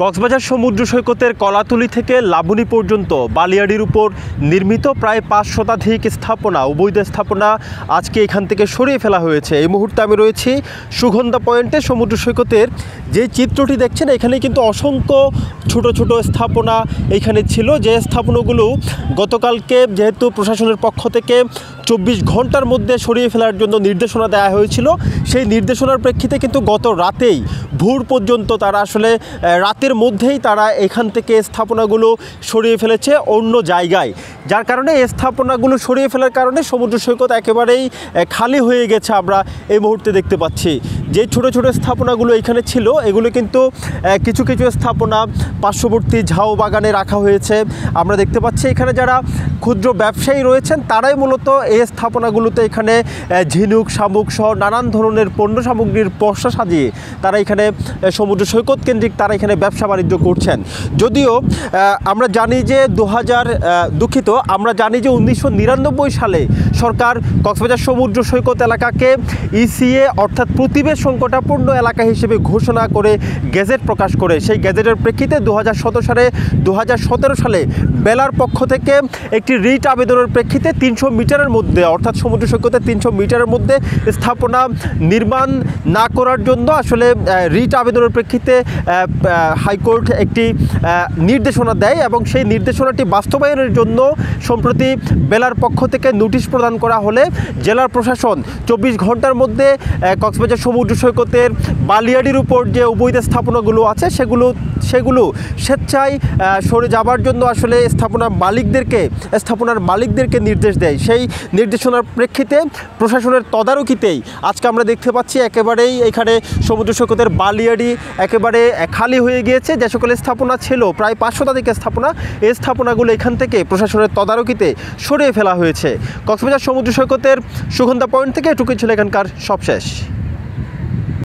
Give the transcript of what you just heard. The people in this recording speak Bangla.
কক্সবাজার সমুদ্র সৈকতের কলাতলি থেকে লাবণী পর্যন্ত বালিয়াড়ির উপর নির্মিত প্রায় ৫ শতাধিক স্থাপনা, অবৈধ স্থাপনা আজকে এখান থেকে সরিয়ে ফেলা হয়েছে। এই মুহূর্তে আমি রয়েছি সুগন্ধা পয়েন্টে। সমুদ্র সৈকতের যে চিত্রটি দেখছেন, এখানে কিন্তু অসংখ্য ছোট ছোট স্থাপনা এখানে ছিল, যে স্থাপনাগুলো গতকালকে যেহেতু প্রশাসনের পক্ষ থেকে ২৪ ঘন্টার মধ্যে সরিয়ে ফেলার জন্য নির্দেশনা দেওয়া হয়েছিল, সেই নির্দেশনার প্রেক্ষিতে কিন্তু গত রাতেই ভোর পর্যন্ত তারা আসলে রাতের মধ্যেই তারা এখান থেকে স্থাপনাগুলো সরিয়ে ফেলেছে অন্য জায়গায়, যার কারণে এই স্থাপনাগুলো সরিয়ে ফেলার কারণে সমুদ্র সৈকত একেবারেই খালি হয়ে গেছে। আমরা এই মুহূর্তে দেখতে পাচ্ছি যে ছোট ছোট স্থাপনাগুলো এখানে ছিল, এগুলো কিন্তু কিছু কিছু স্থাপনা পার্শ্ববর্তী ঝাউ বাগানে রাখা হয়েছে। আমরা দেখতে পাচ্ছি এখানে যারা ক্ষুদ্র ব্যবসায়ী রয়েছেন তারাই মূলত এই স্থাপনাগুলোতে এখানে ঝিনুক, শামুক সহ নানান ধরনের পণ্য সামগ্রীর পসরা সাজিয়ে তারা এখানে সমুদ্র সৈকত কেন্দ্রিক তারা এখানে ব্যবসা বাণিজ্য করছেন। যদিও আমরা জানি যে আমরা জানি যে 1999 সালে সরকার কক্সবাজার সমুদ্র সৈকত এলাকাকে ইসিএ অর্থাৎ প্রতিবেশ সংকটাপন্ন এলাকা হিসেবে ঘোষণা করে গেজেট প্রকাশ করে। সেই গেজেটের প্রেক্ষিতে 2017 সালে বেলার পক্ষ থেকে একটি রিট আবেদনের প্রেক্ষিতে 300 মিটারের মধ্যে অর্থাৎ সমুদ্র সৈকতের 300 মিটারের মধ্যে স্থাপনা নির্মাণ না করার জন্য আসলে রিট আবেদনের প্রেক্ষিতে হাইকোর্ট একটি নির্দেশনা দেয় এবং সেই নির্দেশনাটি বাস্তবায়নের জন্য সম্প্রতি বেলার পক্ষ থেকে নোটিশ প্রদান করা হলে জেলার প্রশাসন 24 ঘন্টার মধ্যে কক্সবাজার সমুদ্র সৈকতের বালিয়াড়ির উপর যে অবৈধ স্থাপনাগুলো আছে সেগুলো স্বেচ্ছায় সরে যাবার জন্য আসলে স্থাপনার মালিকদেরকে নির্দেশ দেয়। সেই নির্দেশনার প্রেক্ষিতে প্রশাসনের তদারকিতেই আজকে আমরা দেখতে পাচ্ছি একেবারেই এখানে সমুদ্র সৈকতের বালিয়াড়ি একেবারে খালি হয়ে গিয়েছে। যে সকল স্থাপনা ছিল প্রায় ৫ শতাধিক স্থাপনা, এই স্থাপনাগুলো এখান থেকে প্রশাসনের তদারকিতে সরিয়ে ফেলা হয়েছে। কক্সবাজার সমুদ্র সৈকতের সুগন্ধা পয়েন্ট থেকে এটুকুই ছিল এখানকার সবশেষ।